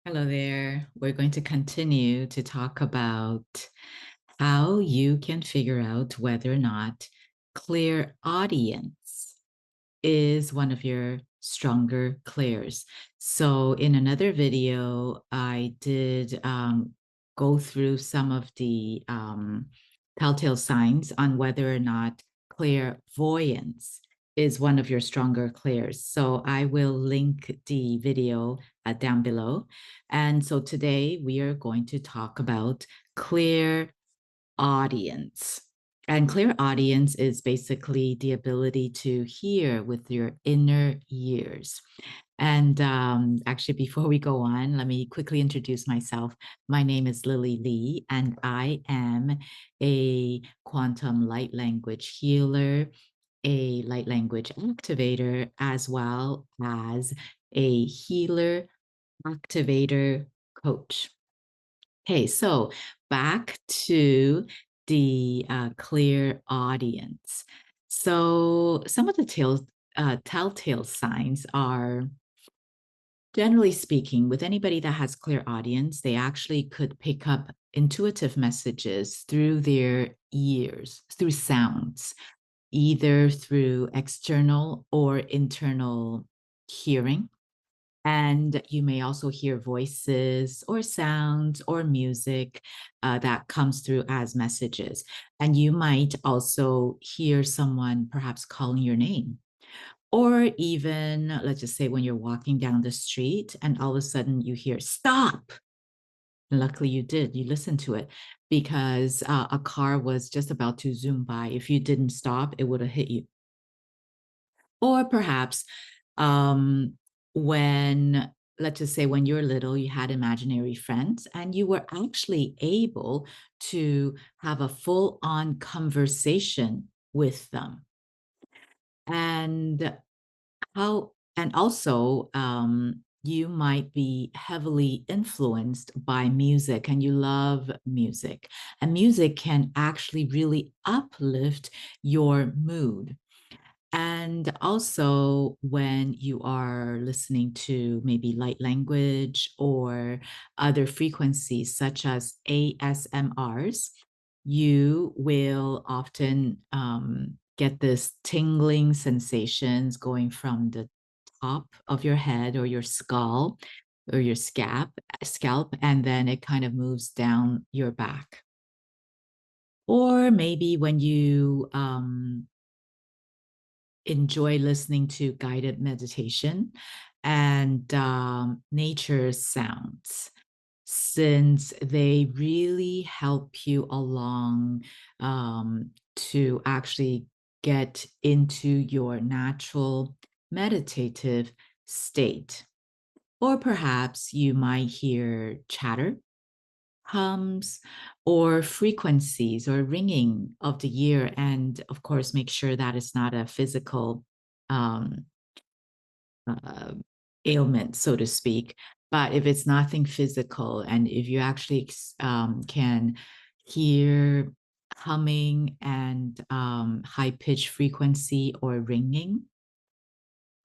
Hello there. We're going to continue to talk about how you can figure out whether or not clairaudience is one of your stronger clairs. So in another video, I did go through some of the telltale signs on whether or not clairvoyance is one of your stronger clairs. So I will link the video down below. And so today we are going to talk about clairaudience. And clairaudience is basically the ability to hear with your inner ears. And actually, before we go on, let me quickly introduce myself. My name is Lily Lee, and I am a quantum light language healer, a light language activator, as well as a healer activator coach. Okay, so back to the clairaudience. So some of the telltale signs are, generally speaking, with anybody that has clairaudience, they actually could pick up intuitive messages through their ears, through sounds, either through external or internal hearing. And you may also hear voices or sounds or music that comes through as messages. And you might also hear someone perhaps calling your name. Or even, let's just say, when you're walking down the street and all of a sudden you hear, stop. And luckily you did, you listened to it because a car was just about to zoom by. If you didn't stop, it would have hit you. Or perhaps um, when, let's just say, when you're little, you had imaginary friends and you were actually able to have a full on conversation with them. And and also, you might be heavily influenced by music and you love music. And music can actually really uplift your mood. And also, when you are listening to maybe light language or other frequencies, such as ASMRs, you will often get this tingling sensations going from the top of your head or your skull or your scalp, and then it kind of moves down your back. Or maybe when you enjoy listening to guided meditation and nature sounds, since they really help you along to actually get into your natural meditative state. Or perhaps you might hear chatter, hums, or frequencies or ringing of the ear. And of course, make sure that it's not a physical um, uh, ailment, so to speak. But if it's nothing physical, and if you actually can hear humming and high pitch frequency or ringing,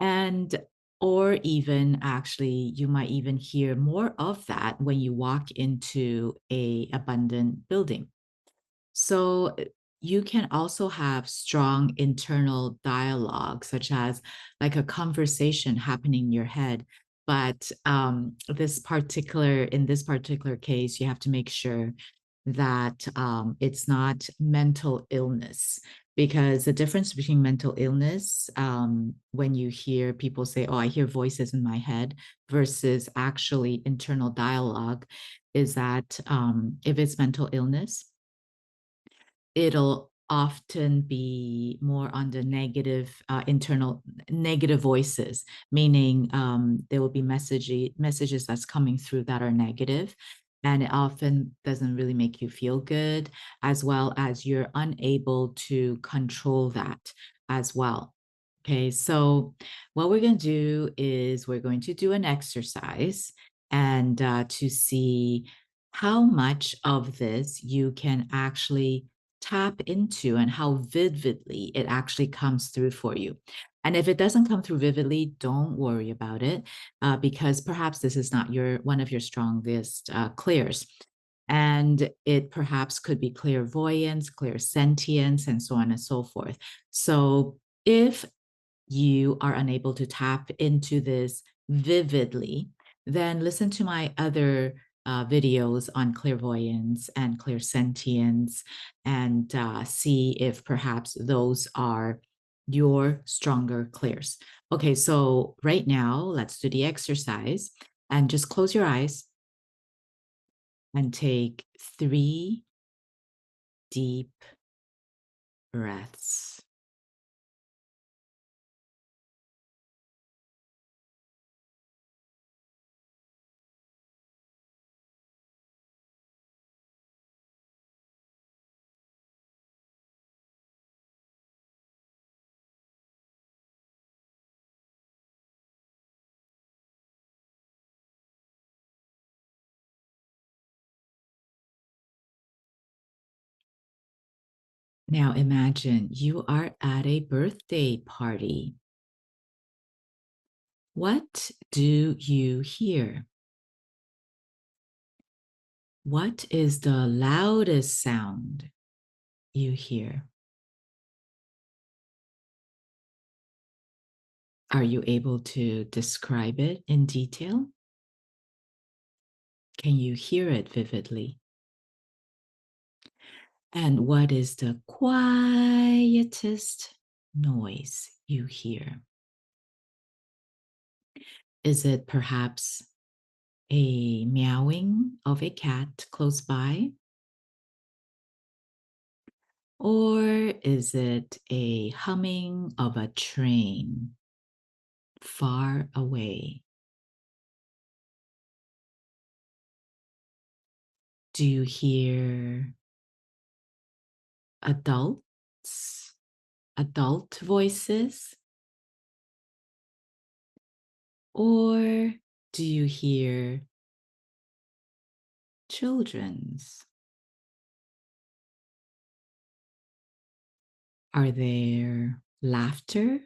and or even actually you might even hear more of that when you walk into a abundant building. So you can also have strong internal dialogue, such as like a conversation happening in your head. But in this particular case, you have to make sure that it's not mental illness, because the difference between mental illness, when you hear people say, oh, I hear voices in my head, versus actually internal dialogue, is that if it's mental illness, it'll often be more on the negative internal negative voices, meaning there will be messages that's coming through that are negative, and it often doesn't really make you feel good, as well as you're unable to control that as well. Okay, so what we're going to do is we're going to do an exercise and to see how much of this you can actually tap into and how vividly it actually comes through for you. And if it doesn't come through vividly, don't worry about it, because perhaps this is not one of your strongest clairs. And it perhaps could be clairvoyance, clairsentience, and so on and so forth. So if you are unable to tap into this vividly, then listen to my other videos on clairvoyance and clairsentience and see if perhaps those are your stronger clairs. Okay, so right now, let's do the exercise and just close your eyes and take 3 deep breaths. Now imagine you are at a birthday party. What do you hear? What is the loudest sound you hear? Are you able to describe it in detail? Can you hear it vividly? And what is the quietest noise you hear? Is it perhaps a meowing of a cat close by? Or is it a humming of a train far away? Do you hear adults, adult voices? Or do you hear children's? Are there laughter?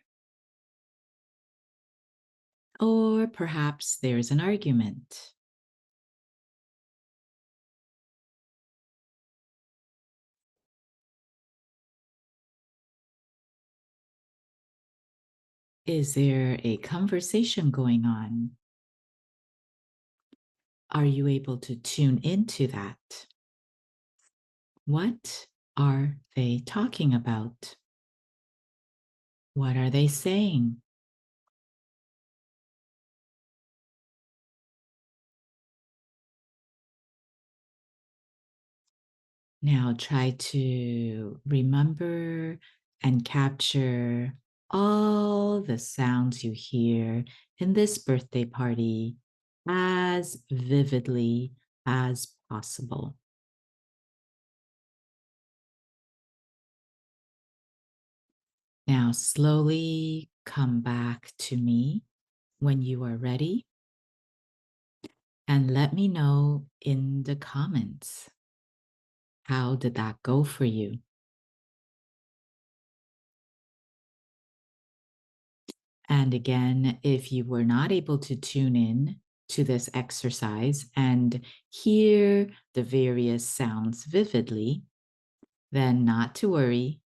Or perhaps there's an argument? Is there a conversation going on? Are you able to tune into that? What are they talking about? What are they saying? Now try to remember and capture all the sounds you hear in this birthday party as vividly as possible. Now slowly come back to me when you are ready and let me know in the comments. How did that go for you? And again, if you were not able to tune in to this exercise and hear the various sounds vividly, then not to worry.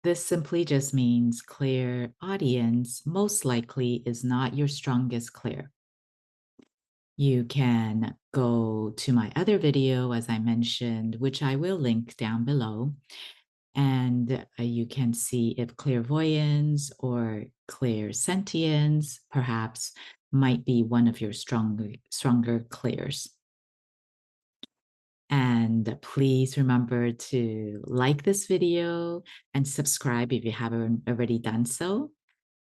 This simply just means clairaudience most likely is not your strongest clair. You can go to my other video, as I mentioned, which I will link down below, and you can see if clairvoyance or clairsentience perhaps might be one of your stronger clairs. And please remember to like this video and subscribe if you haven't already done so.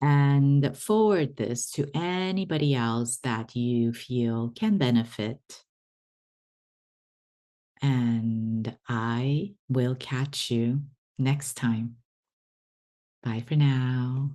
And forward this to anybody else that you feel can benefit. And I will catch you next time. Bye for now.